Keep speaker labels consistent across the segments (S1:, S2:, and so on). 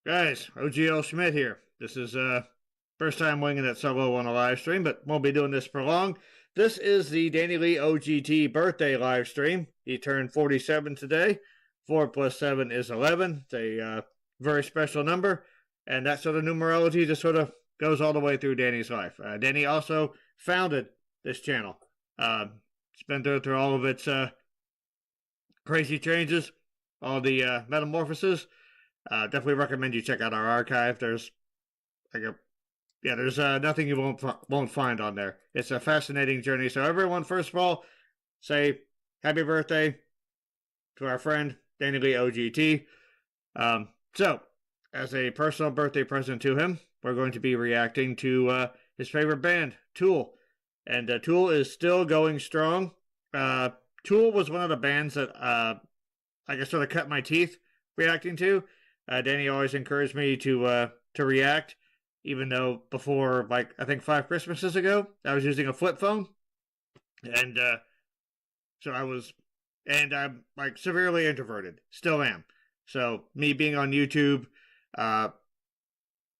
S1: Guys, OGL Schmidt here. This is first time winging it solo on a live stream, but won't be doing this for long. This is the Danny Lee OGT birthday live stream. He turned 47 today. 4 plus 7 is 11. It's a very special number, and that sort of numerology just sort of goes all the way through Danny's life. Danny also founded this channel. It's been through all of its crazy changes, all the metamorphoses. Definitely recommend you check out our archive. There's there's nothing you won't find on there. It's a fascinating journey. So everyone, first of all, say happy birthday to our friend Danny Lee OGT. So as a personal birthday present to him, we're going to be reacting to his favorite band, Tool, and Tool is still going strong. Tool was one of the bands that I guess sort of cut my teeth reacting to. Danny always encouraged me to react, even though before, like, I think 5 Christmases ago, I was using a flip phone. And so I'm like severely introverted, still am. So me being on YouTube, I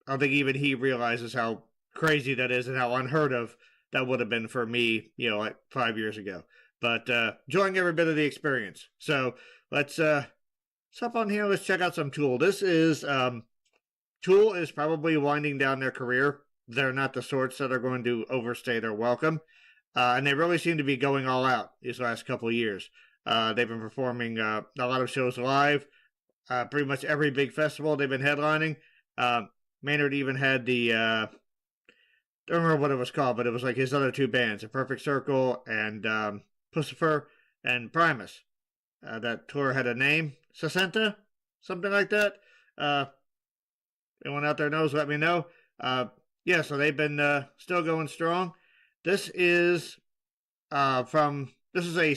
S1: don't think even he realizes how crazy that is and how unheard of that would have been for me, like 5 years ago. But enjoying every bit of the experience. So let's hop on here. Let's check out some Tool. This is Tool is probably winding down their career. They're not the sorts that are going to overstay their welcome, and they really seem to be going all out these last couple of years. They've been performing a lot of shows live. Pretty much every big festival they've been headlining. Maynard even had the I don't remember what it was called, but it was like his other 2 bands, A Perfect Circle and Pussifer and Primus. That tour had a name, Sesenta, something like that. Anyone out there knows, let me know. So they've been still going strong. This is a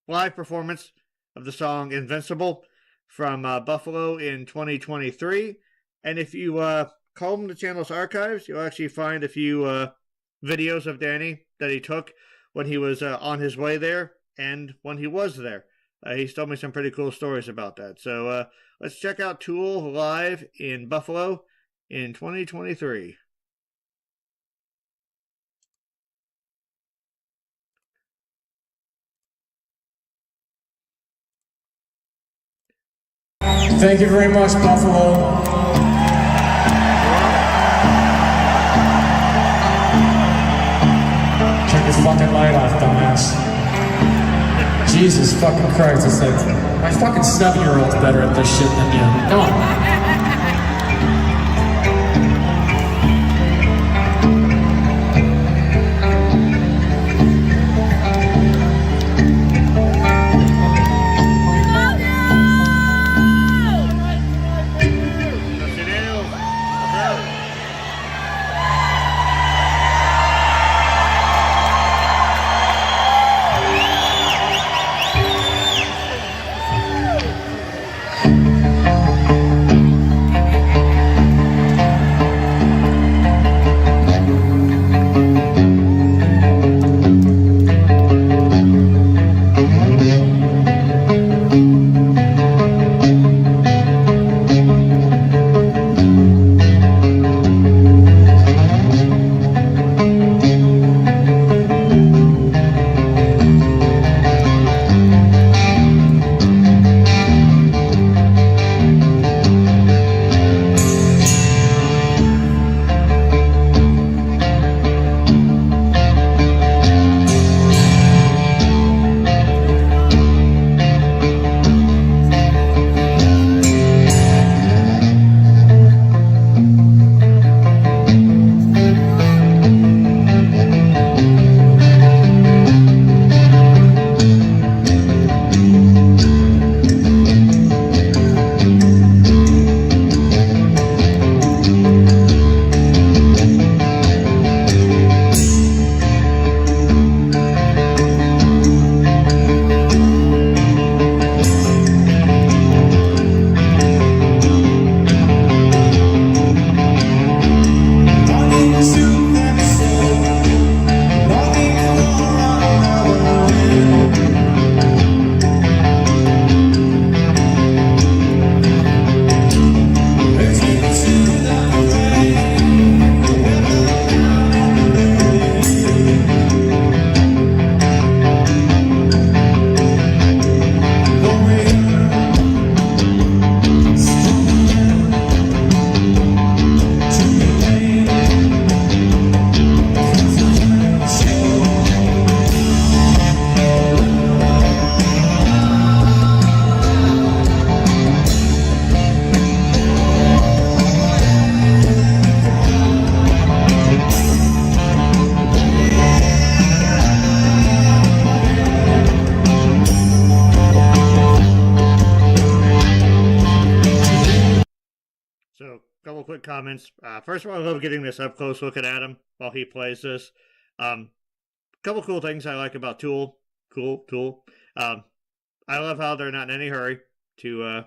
S1: live performance of the song Invincible from Buffalo in 2023. And if you comb the channel's archives, you'll actually find a few videos of Danny that he took when he was on his way there and when he was there. He's told me some pretty cool stories about that. So let's check out Tool live in Buffalo in 2023.
S2: Thank you very much, Buffalo. Turn your fucking light off, dumbass. Jesus fucking Christ, it's like, my fucking 7-year-old's better at this shit than you. Come on.
S1: comments. First of all, I love getting this up close look at Adam while he plays this. Couple cool things I like about Tool. Tool. I love how they're not in any hurry to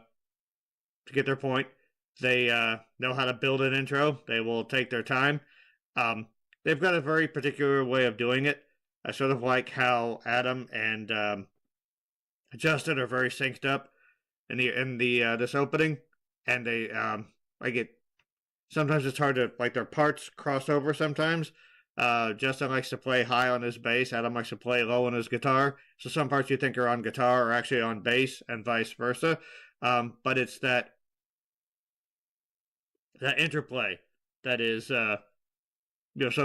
S1: get their point. They know how to build an intro. They will take their time. They've got a very particular way of doing it. I sort of like how Adam and Justin are very synced up in the this opening, and they like it. Sometimes it's hard to their parts cross over sometimes. Justin likes to play high on his bass. Adam likes to play low on his guitar. So some parts you think are on guitar are actually on bass, and vice versa. But it's that interplay that is so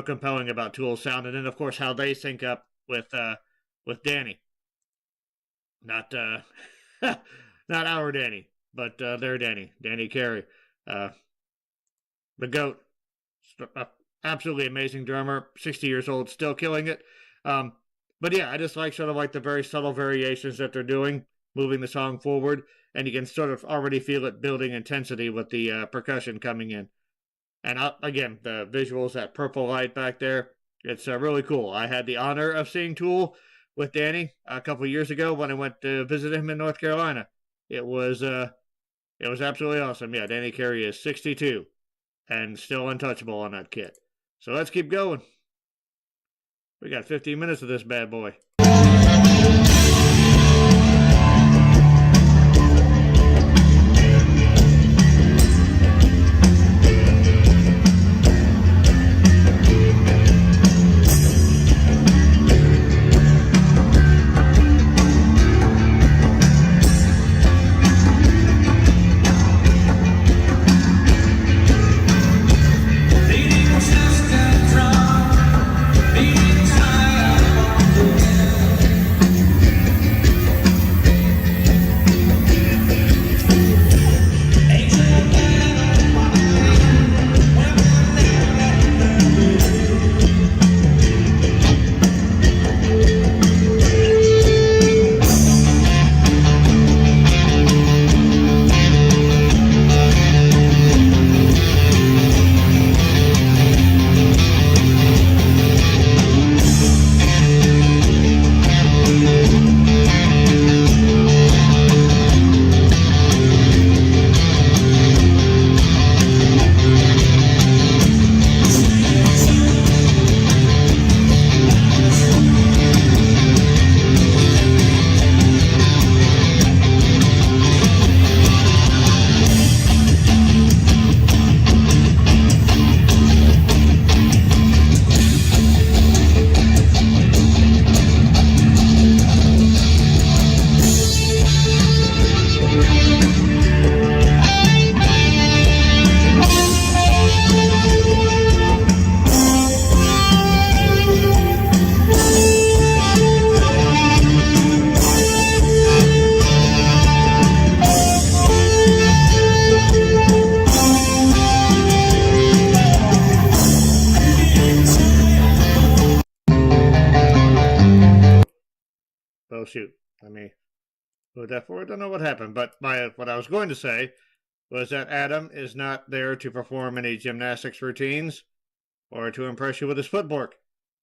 S1: compelling about Tool's sound, and then of course how they sync up with Danny. Not not our Danny, but their Danny Carey, the GOAT. Absolutely amazing drummer, 60 years old, still killing it. But yeah, I just like sort of like the very subtle variations that they're doing, moving the song forward, and you can sort of already feel it building intensity with the percussion coming in. And again, the visuals, that purple light back there, it's really cool. I had the honor of seeing Tool with Danny a couple of years ago when I went to visit him in North Carolina. It was absolutely awesome. Yeah, Danny Carey is 62 and still untouchable on that kit. So let's keep going. We got 15 minutes of this bad boy. Oh, shoot. Let me move that forward. I don't know what happened, but what I was going to say was that Adam is not there to perform any gymnastics routines or to impress you with his footwork.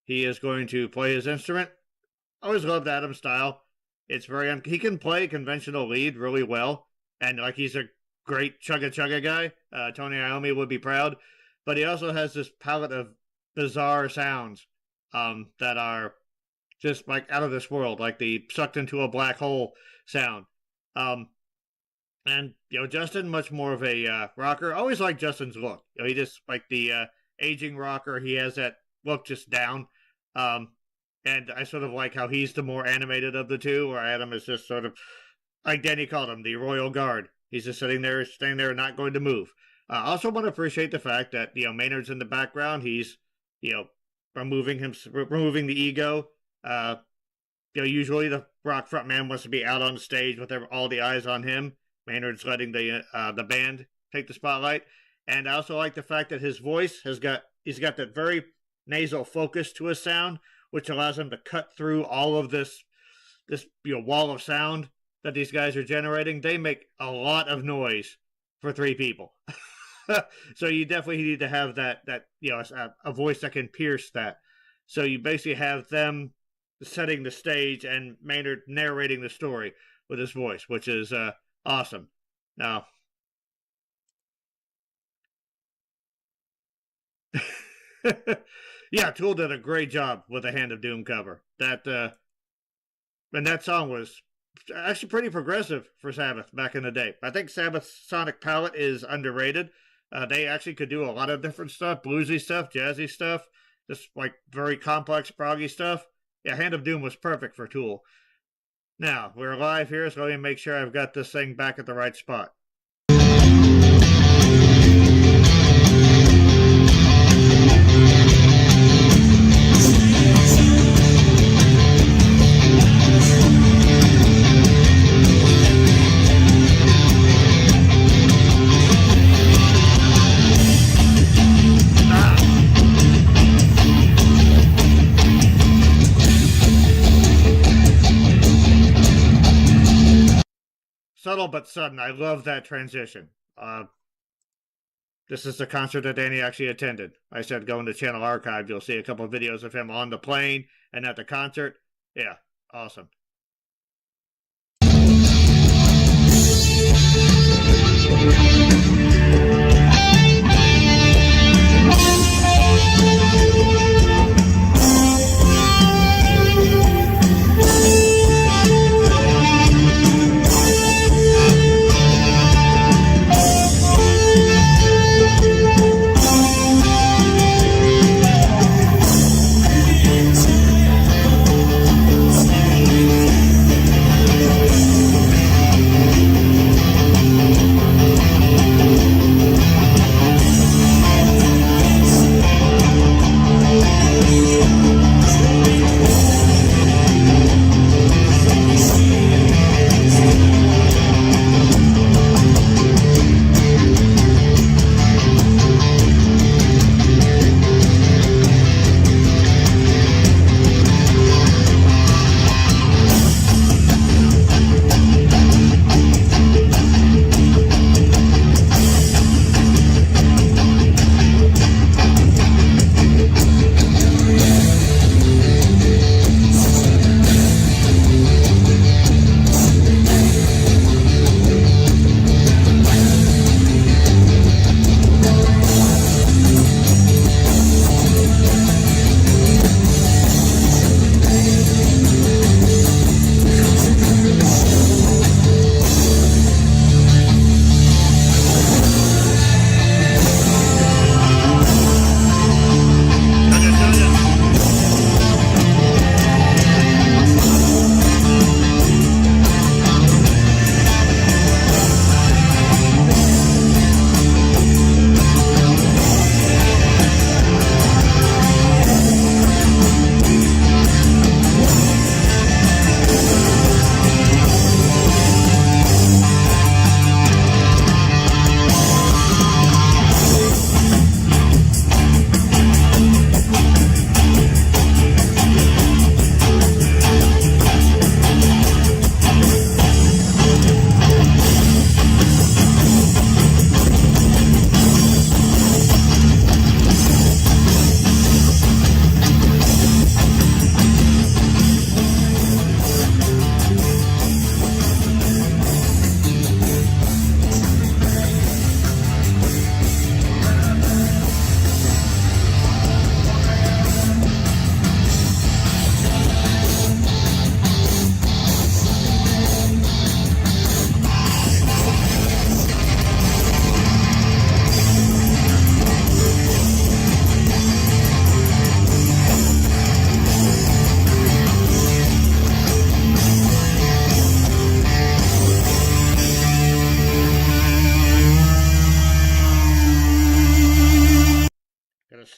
S1: He is going to play his instrument. I always loved Adam's style. It's very he can play conventional lead really well, and he's a great chugga guy. Tony Iommi would be proud, but he also has this palette of bizarre sounds that are just out of this world, like the sucked into a black hole sound. And Justin, much more of a rocker. I always liked Justin's look. He just the aging rocker. He has that look just down. And I sort of like how he's the more animated of the two, where Adam is just sort of, like Danny called him, the royal guard. He's just staying there, not going to move. I also want to appreciate the fact that Maynard's in the background. He's removing the ego. Usually the rock frontman wants to be out on the stage with all the eyes on him. Maynard's letting the band take the spotlight. And I also like the fact that his voice he's got that very nasal focus to his sound, which allows him to cut through all of this wall of sound that these guys are generating. They make a lot of noise for three people. So you definitely need to have that a voice that can pierce that. So you basically have them setting the stage and Maynard narrating the story with his voice, which is awesome. Now, yeah, Tool did a great job with the Hand of Doom cover. And that song was actually pretty progressive for Sabbath back in the day. I think Sabbath's sonic palette is underrated. They actually could do a lot of different stuff, bluesy stuff, jazzy stuff, just like very complex proggy stuff. Yeah, Hand of Doom was perfect for Tool. Now, we're live here, so let me make sure I've got this thing back at the right spot. Subtle but sudden. I love that transition. This is the concert that Danny actually attended. I said go into Channel Archive. You'll see a couple of videos of him on the plane and at the concert. Yeah, awesome.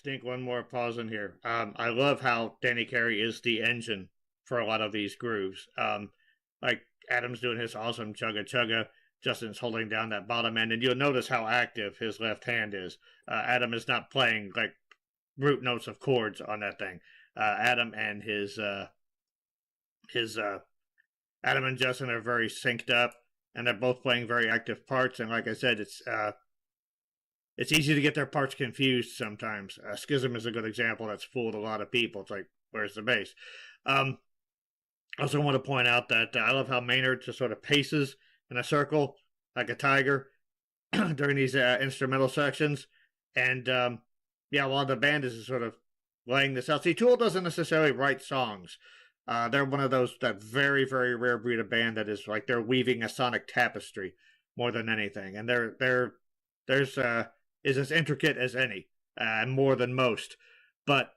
S1: Sneak one more pause in here. I love how Danny Carey is the engine for a lot of these grooves. Like Adam's doing his awesome chugga chugga, Justin's holding down that bottom end, and you'll notice how active his left hand is. Adam is not playing like root notes of chords on that thing. Adam and Adam and Justin are very synced up, and they're both playing very active parts. And like I said, it's it's easy to get their parts confused sometimes. Schism is a good example that's fooled a lot of people. It's like, where's the bass? I also want to point out that I love how Maynard just sort of paces in a circle like a tiger during these instrumental sections. And while the band is sort of laying this out. See, Tool doesn't necessarily write songs. They're one of that very, very rare breed of band that is like they're weaving a sonic tapestry more than anything. And there's is as intricate as any, and more than most. But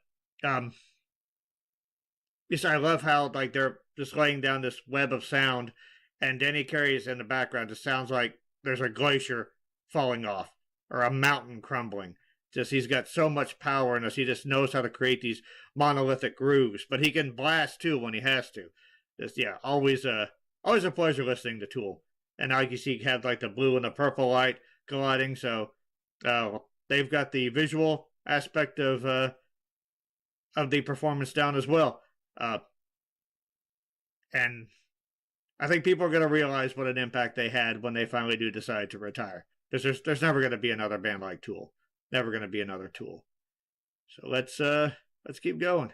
S1: yes, I love how like they're just laying down this web of sound, and Danny Carey's in the background. It sounds like there's a glacier falling off or a mountain crumbling. Just he's got so much power in us. He just knows how to create these monolithic grooves, but he can blast too when he has to. Just always a pleasure listening to Tool. And like you see, you have like the blue and the purple light colliding. So they've got the visual aspect of the performance down as well. And I think people are going to realize what an impact they had when they finally do decide to retire. Because there's never going to be another band like Tool. Never going to be another Tool. So let's keep going.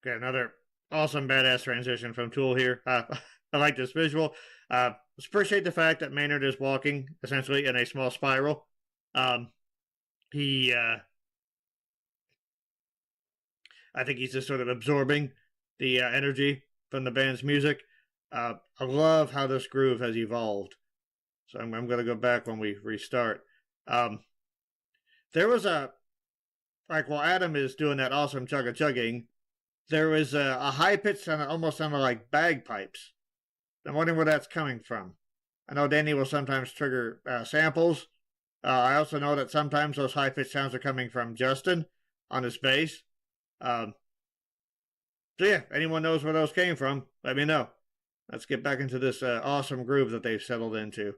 S1: Okay, another awesome badass transition from Tool here. I like this visual. let's appreciate the fact that Maynard is walking essentially in a small spiral. I think he's just sort of absorbing the energy from the band's music. I love how this groove has evolved. So I'm going to go back when we restart. There was while Adam is doing that awesome chugga-chugging, there was a high-pitched sound that almost sounded like bagpipes. I'm wondering where that's coming from. I know Danny will sometimes trigger samples. I also know that sometimes those high-pitched sounds are coming from Justin on his bass. So yeah, anyone knows where those came from, let me know. Let's get back into this awesome groove that they've settled into.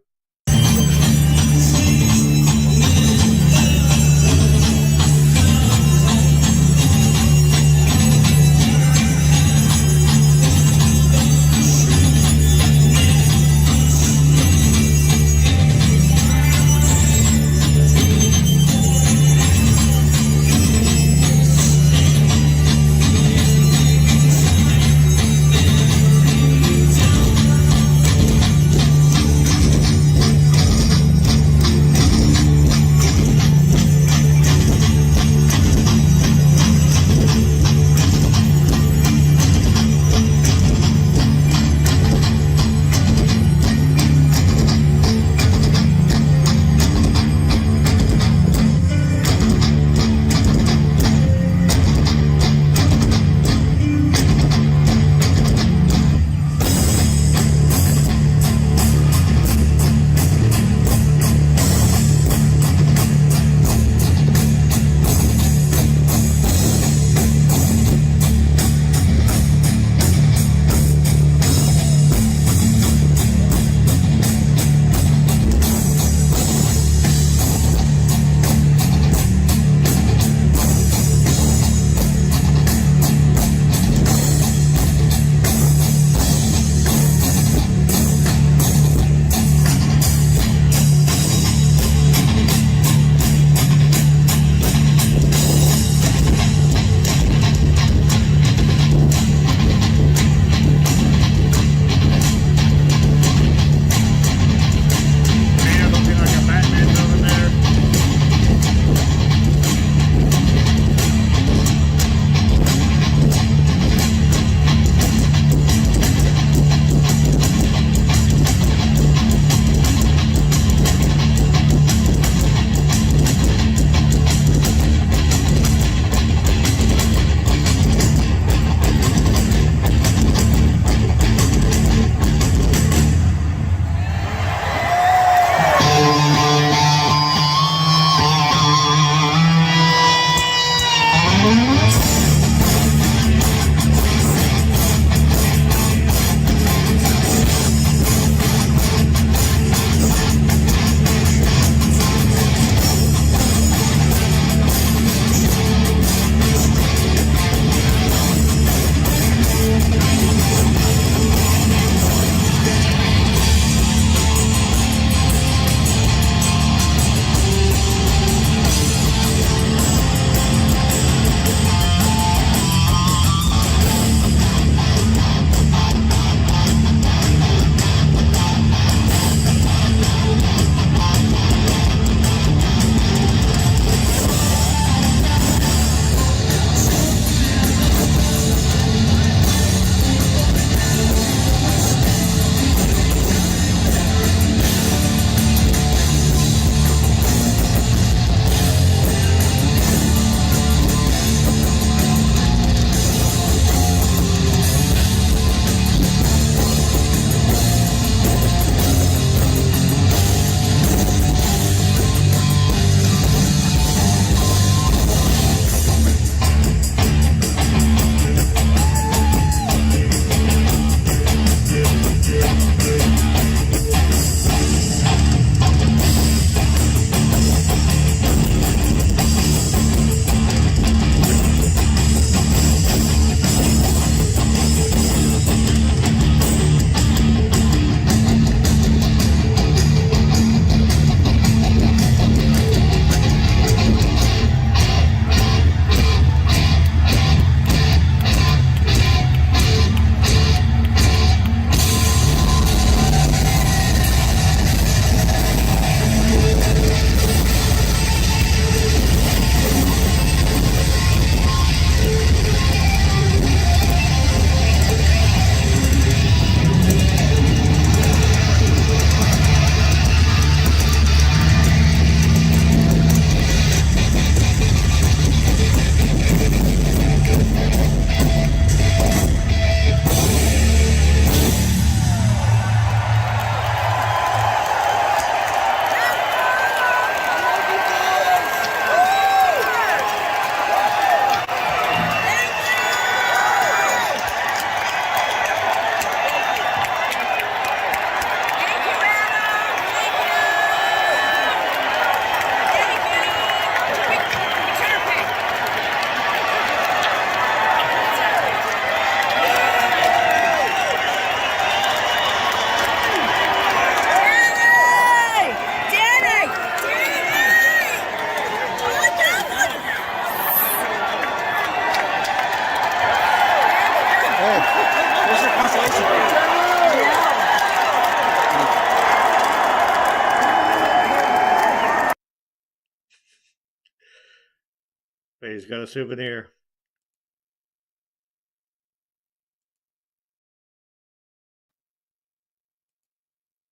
S1: He's got a souvenir.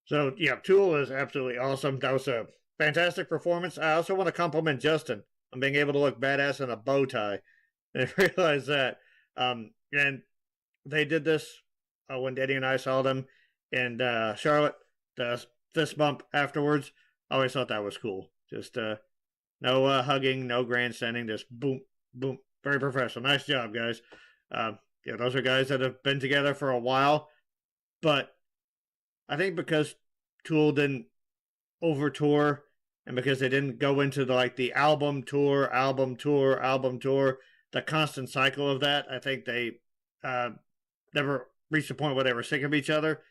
S1: So, yeah, Tool is absolutely awesome. That was a fantastic performance. I also want to compliment Justin on being able to look badass in a bow tie. I realized that. And they did this when Danny and I saw them in Charlotte. The fist bump afterwards. I always thought that was cool. Just no hugging, no grandstanding. Just boom, boom. Very professional. Nice job, guys. Yeah, those are guys that have been together for a while. But I think because Tool didn't over tour and because they didn't go into the album tour, the constant cycle of that, I think they never reached a point where they were sick of each other.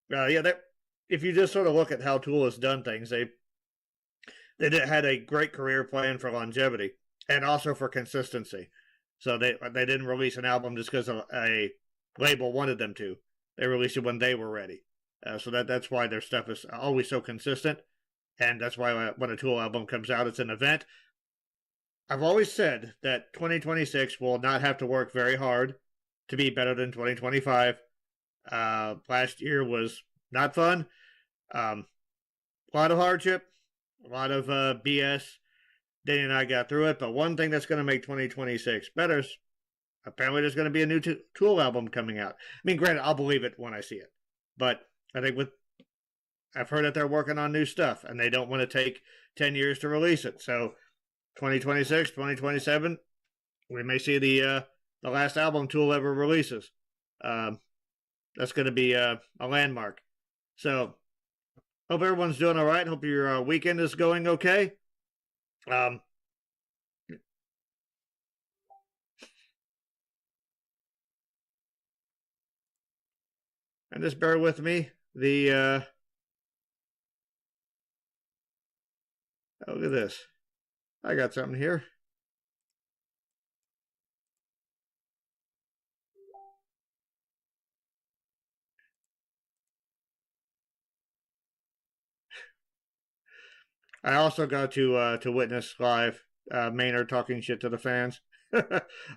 S1: If you just sort of look at how Tool has done things, they had a great career plan for longevity and also for consistency. So they didn't release an album just because a label wanted them to. They released it when they were ready. So that's why their stuff is always so consistent. And that's why when a Tool album comes out, it's an event. I've always said that 2026 will not have to work very hard to be better than 2025. Last year was not fun. A lot of hardship, a lot of BS. Danny and I got through it, but one thing that's going to make 2026 better is apparently there's going to be a new Tool album coming out. I mean, granted, I'll believe it when I see it, but I think I've heard that they're working on new stuff, and they don't want to take 10 years to release it. So 2026, 2027, we may see the last album Tool ever releases. That's going to be a landmark. So hope everyone's doing all right. Hope your weekend is going okay. And just bear with me. Look at this. I got something here. I also got to witness live Maynard talking shit to the fans.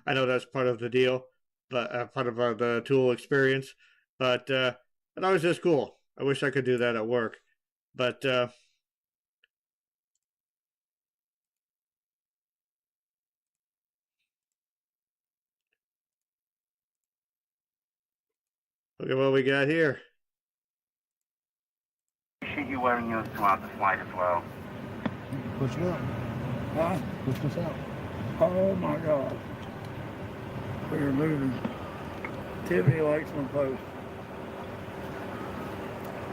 S1: I know that's part of the deal, but part of the Tool experience. But it was just cool. I wish I could do that at work, but look at what we got here.
S3: Appreciate you wearing yours throughout the flight as well.
S4: Push it out.
S3: Huh?
S4: Push this out.
S3: Oh my God. We're moving. Tiffany likes my post.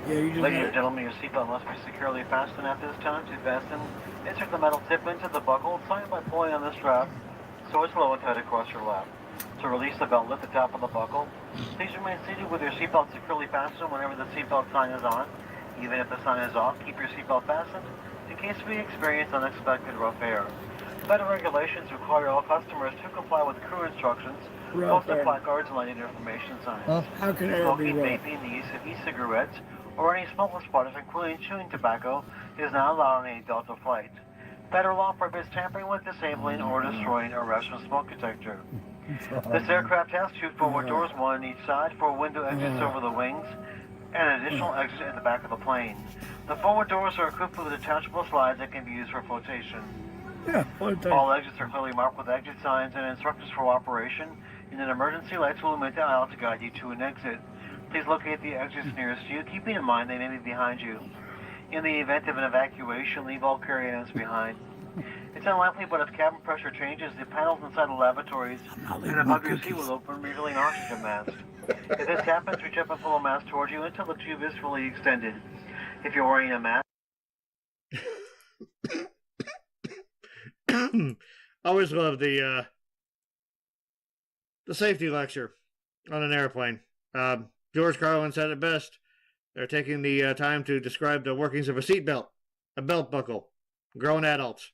S3: Yeah, you just Ladies and gentlemen, your seatbelt must be securely fastened at this time. To fasten, insert the metal tip into the buckle, tighten by pulling on the strap so it's low and tight across your lap. To release the belt, lift the top of the buckle. Please remain seated with your seatbelt securely fastened whenever the seatbelt sign is on. Even if the sign is off, keep your seatbelt fastened in case we experience unexpected rough air. Federal regulations require all customers to comply with crew instructions, posted placards, and lighting information signs.
S4: How can air be
S3: Smoking,
S4: rough?
S3: vaping, the use of e-cigarettes, or any smokeless products, including chewing tobacco, is not allowed on any Delta flight. Federal law prohibits tampering with, disabling, or destroying a restaurant smoke detector. This aircraft has two forward doors, one on each side, for window exits over the wings, and an additional exit in the back of the plane. The forward doors are equipped with detachable slides that can be used for flotation.
S4: Yeah,
S3: All exits are clearly marked with exit signs and instructions for operation, and an emergency lights will illuminate the aisle to guide you to an exit. Please locate the exits nearest you, keeping in mind they may be behind you. In the event of an evacuation, leave all carry-ins behind. It's unlikely, but if cabin pressure changes, the panels inside the lavatories and above your seat will open, revealing an oxygen mask. If this happens, reach up and pull a mask towards you until the tube is fully extended. If you're wearing a mask...
S1: I always love the safety lecture on an airplane. George Carlin said it best. They're taking the time to describe the workings of a seatbelt, a belt buckle, grown adults,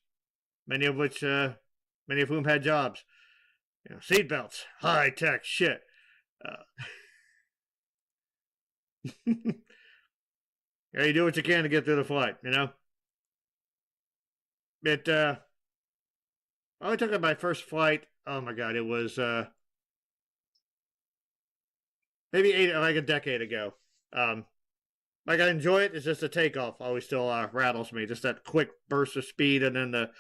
S1: many of whom had jobs. You know, seatbelts, high tech shit. Yeah, you do what you can to get through the flight. You know, I took it my first flight. Oh my god, it was maybe like a decade ago. Like I enjoy it. It's just the takeoff always still rattles me. Just that quick burst of speed, and then the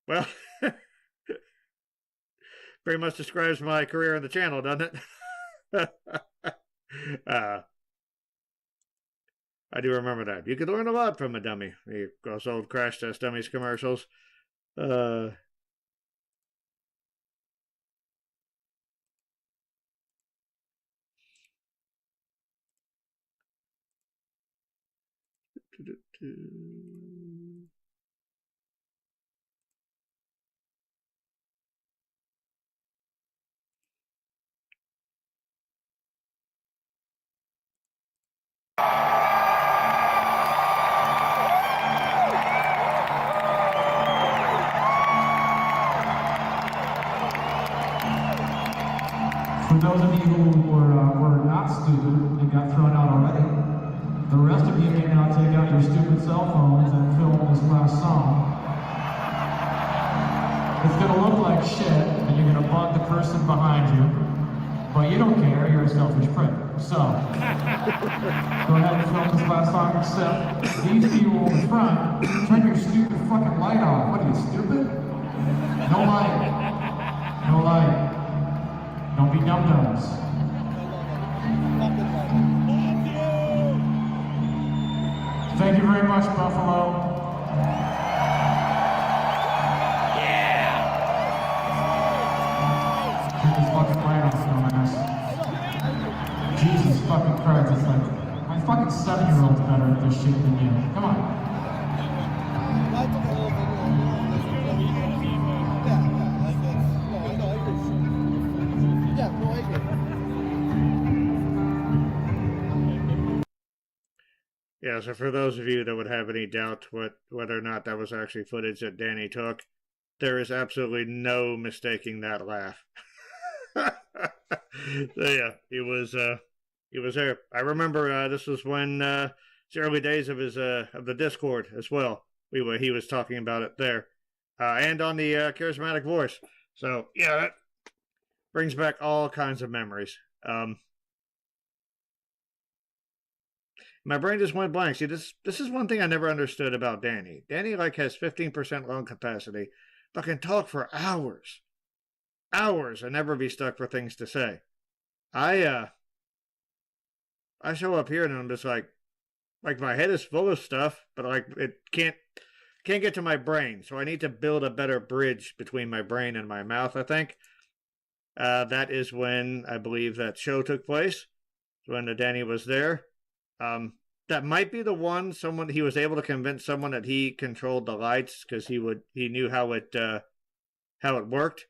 S1: well, pretty much describes my career on the channel, doesn't it? I do remember that. You could learn a lot from a dummy. Those old Crash Test Dummies commercials.
S2: For those of you who were not stupid and got thrown out already, the rest of you may now take out your stupid cell phones and film this last song. It's gonna look like shit, and you're gonna bug the person behind you, but you don't care, you're a selfish prick. So, go ahead and film this last song, except these people in the front, turn your stupid fucking light off. What are you, stupid? No light. No light. Don't be dum-dums. Thank you very much, Buffalo. Turn this fucking light off, dumbass. Jesus fucking Christ, it's like, my fucking 7-year-old's better at this shit than you. Come on.
S1: Yeah, so for those of you that would have any doubt whether or not that was actually footage that Danny took, there is absolutely no mistaking that laugh. So yeah, he was there. I remember this was when the early days of his of the Discord as well. He was talking about it there, and on the charismatic voice. So yeah, that brings back all kinds of memories. My brain just went blank. See, this is one thing I never understood about Danny. Danny like has 15% lung capacity, but can talk for hours, and never be stuck for things to say. I show up here and I'm just like my head is full of stuff, but like it can't get to my brain. So I need to build a better bridge between my brain and my mouth. I think that is when I believe that show took place. When Danny was there. That might be the one. He was able to convince someone that he controlled the lights because he knew how it worked.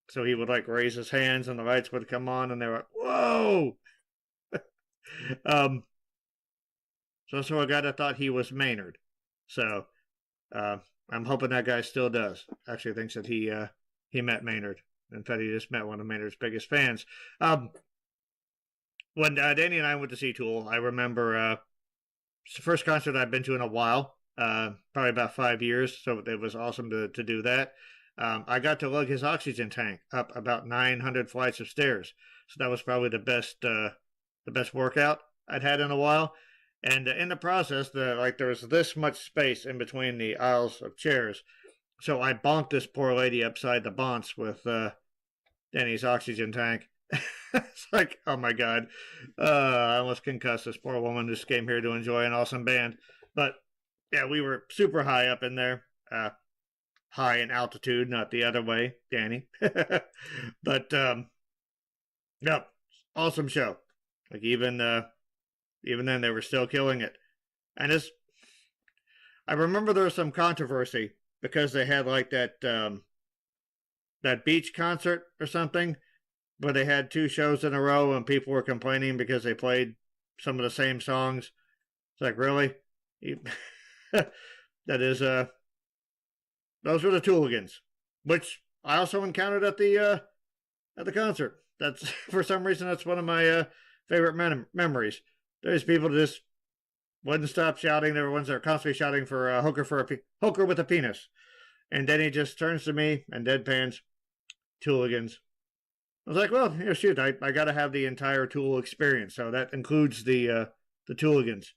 S1: So he would like raise his hands and the lights would come on and they were like, whoa. So a guy that thought he was Maynard. So I'm hoping that guy still does. Actually thinks that he met Maynard. In fact, he just met one of Maynard's biggest fans. When Danny and I went to see Tool, I remember it's the first concert I've been to in a while, probably about 5 years, so it was awesome to do that. I got to lug his oxygen tank up about 900 flights of stairs, so that was probably the best workout I'd had in a while. And in the process, there was this much space in between the aisles of chairs, so I bonked this poor lady upside the bonce with Danny's oxygen tank. It's like, oh my god, I almost concussed this poor woman who just came here to enjoy an awesome band. But yeah, we were super high up in there, high in altitude, not the other way, Danny. But no, awesome show. Like even then they were still killing it. And I remember there was some controversy because they had like that beach concert or something, where they had 2 shows in a row and people were complaining because they played some of the same songs. It's like, really? That is, those were the Tooligans, which I also encountered at the concert. That's, for some reason, that's one of my favorite memories. There's people just wouldn't stop shouting. There were ones that are constantly shouting for a hooker with a penis. And then he just turns to me and deadpans, Tooligans. I was like, well, shoot, I got to have the entire Tool experience, so that includes the Tooligans.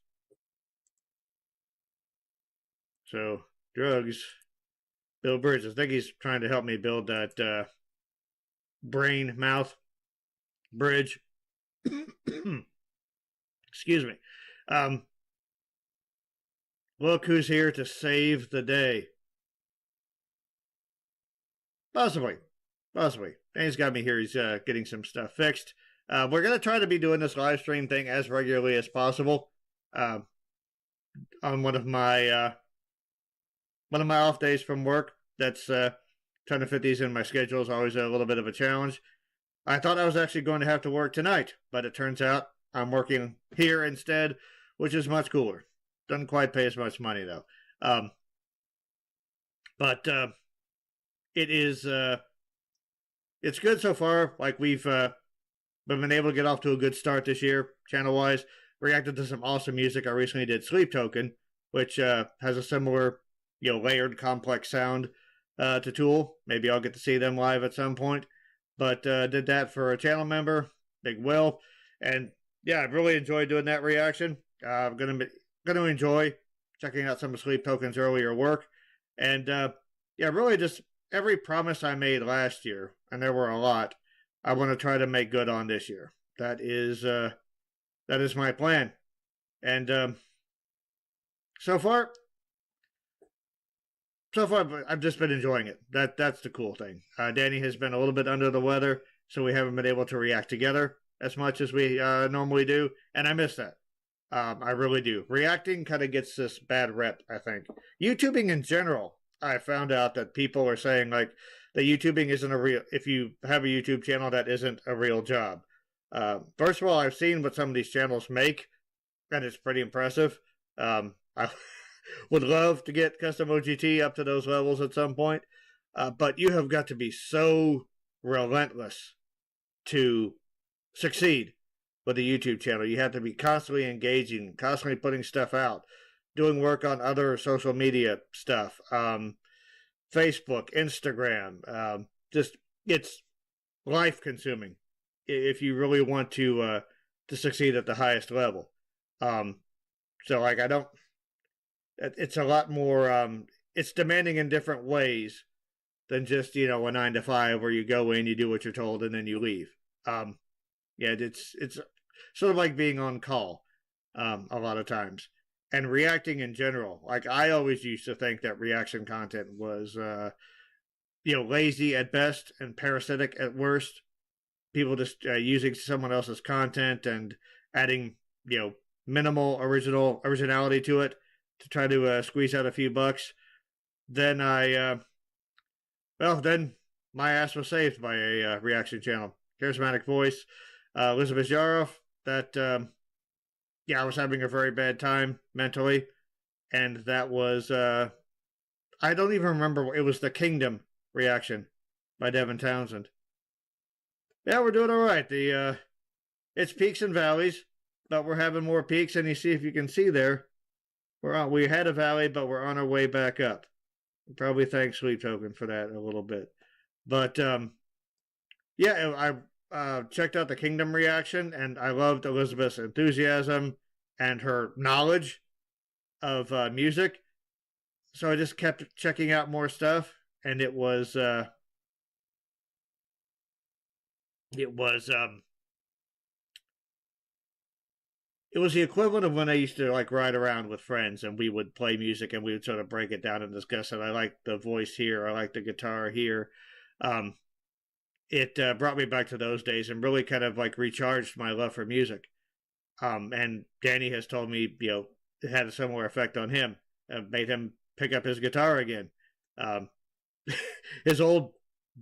S1: So, drugs. Bill Bridges. I think he's trying to help me build that brain mouth bridge. Excuse me. Look who's here to save the day. Possibly. Danny's got me here. He's getting some stuff fixed. We're going to try to be doing this live stream thing as regularly as possible. On one of my off days from work. That's trying to fit these in my schedule is always a little bit of a challenge. I thought I was actually going to have to work tonight, but it turns out I'm working here instead, which is much cooler. Doesn't quite pay as much money though. But it is it's good so far. Like we've been able to get off to a good start this year, channel wise. Reacted to some awesome music. I recently did Sleep Token, which has a similar, layered, complex sound to Tool. Maybe I'll get to see them live at some point. But did that for a channel member, Big Will, and yeah, I really enjoyed doing that reaction. I'm gonna enjoy checking out some of Sleep Token's earlier work, and really just every promise I made last year, and there were a lot, I want to try to make good on this year. That is my plan, and so far I've just been enjoying it. That's the cool thing. Danny has been a little bit under the weather, so we haven't been able to react together as much as we normally do, and I miss that. I really do. Reacting kind of gets this bad rep, I think. YouTubing in general, I found out that people are saying, like, that YouTubing isn't a real... If you have a YouTube channel, that isn't a real job. First of all, I've seen what some of these channels make, and it's pretty impressive. I would love to get KuztumOGT up to those levels at some point, but you have got to be so relentless to succeed with a YouTube channel. You have to be constantly engaging, constantly putting stuff out, doing work on other social media stuff, Facebook, Instagram. Just it's life consuming if you really want to succeed at the highest level. So like I don't. It's a lot more. It's demanding in different ways than just a 9 to 5 where you go in, you do what you're told, and then you leave. It's sort of like being on call a lot of times, and reacting in general. Like I always used to think that reaction content was lazy at best and parasitic at worst. People just using someone else's content and adding minimal originality to it to try to squeeze out a few bucks. Then then my ass was saved by a reaction channel. Charismatic voice, Elizabeth Yaroff. That I was having a very bad time mentally, and that was I don't even remember. It was the Kingdom reaction by Devin Townsend. Yeah, we're doing all right. It's peaks and valleys, but we're having more peaks, and you see if you can see there. We had a valley, but we're on our way back up. Probably thank Sleep Token for that a little bit. But, I checked out the Kingdom reaction, and I loved Elizabeth's enthusiasm and her knowledge of music. So I just kept checking out more stuff, and it was the equivalent of when I used to ride around with friends and we would play music and we would sort of break it down and discuss it. I like the voice here. I like the guitar here. It brought me back to those days and really kind of recharged my love for music. And Danny has told me, it had a similar effect on him. Made him pick up his guitar again. His old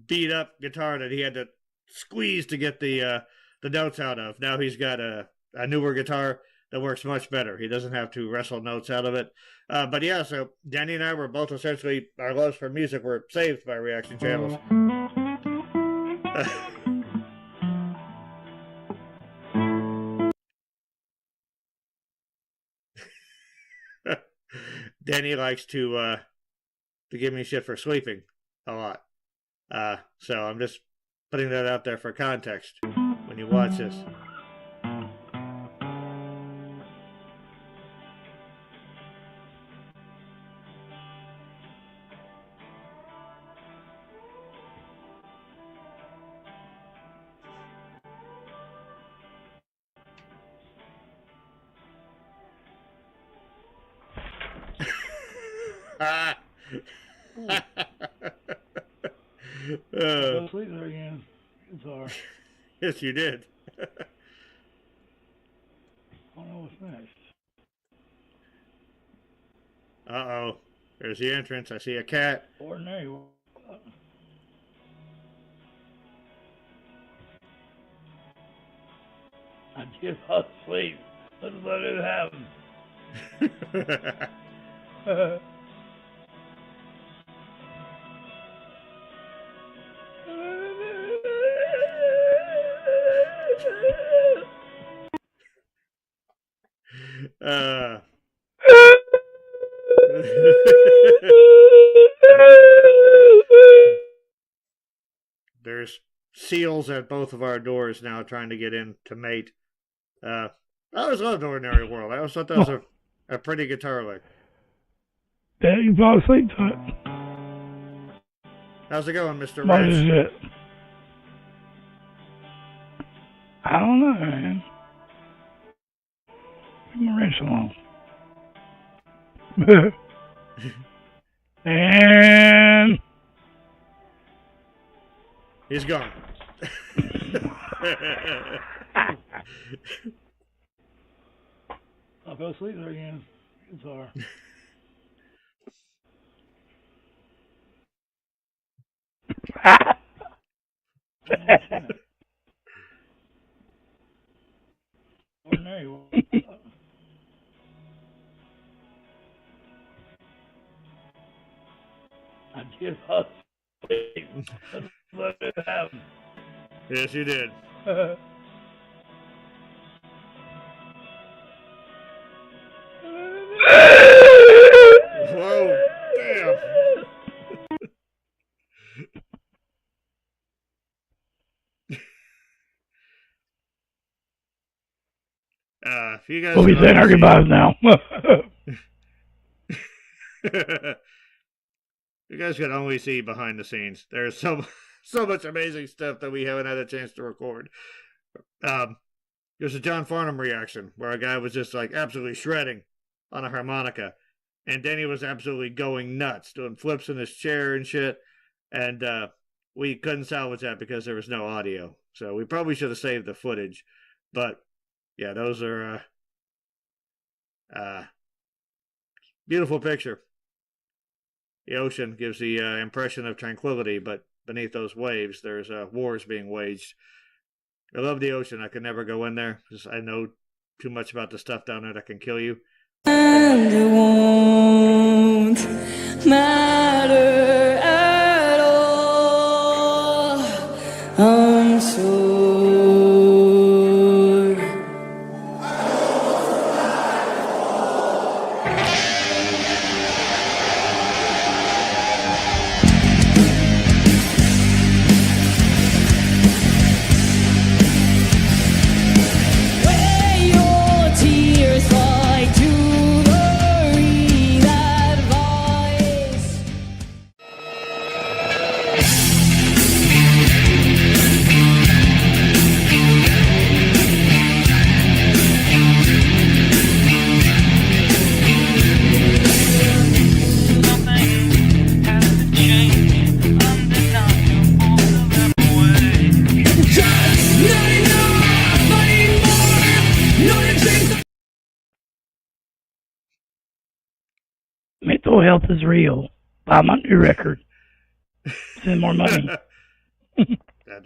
S1: beat up guitar that he had to squeeze to get the notes out of. Now he's got a newer guitar that works much better. He doesn't have to wrestle notes out of it. But yeah, so Danny and I were both essentially, our loves for music were saved by reaction channels. Danny likes to give me shit for sleeping a lot. So I'm just putting that out there for context when you watch this.
S5: I fell asleep there again. I'm sorry.
S1: Yes, you did.
S5: I don't know what's next.
S1: Uh-oh. There's the entrance. I see a cat.
S5: Ordinary. I just fell asleep. Let's let it happen.
S1: There's seals at both of our doors now trying to get in to mate. I always loved Ordinary World. I always thought that was a pretty guitar lick.
S5: Dad, you fall asleep to it.
S1: How's it going, Mr.
S5: What
S1: Rich?
S5: is it? I don't know, man. Leave my wrench alone. And
S1: he's gone.
S5: I fell asleep there again. I'm sorry. Ordinary. I just fell asleep. Let's let it happen.
S1: Yes, you did. Whoa, damn. If you guys
S5: we'll be saying our goodbyes now.
S1: You guys can only see behind the scenes. There's so much amazing stuff that we haven't had a chance to record. There's a John Farnham reaction where a guy was just like absolutely shredding on a harmonica, and Danny was absolutely going nuts, doing flips in his chair and shit. And we couldn't salvage that because there was no audio. So we probably should have saved the footage. But yeah, those are beautiful picture. The ocean gives the impression of tranquility, but beneath those waves, there's wars being waged. I love the ocean. I could never go in there because I know too much about the stuff down there that can kill you.
S6: And it won't matter at all, I'm sure. Weigh your tears like jewelry that voice.
S5: Mental health is real. Buy my new record. Send more money.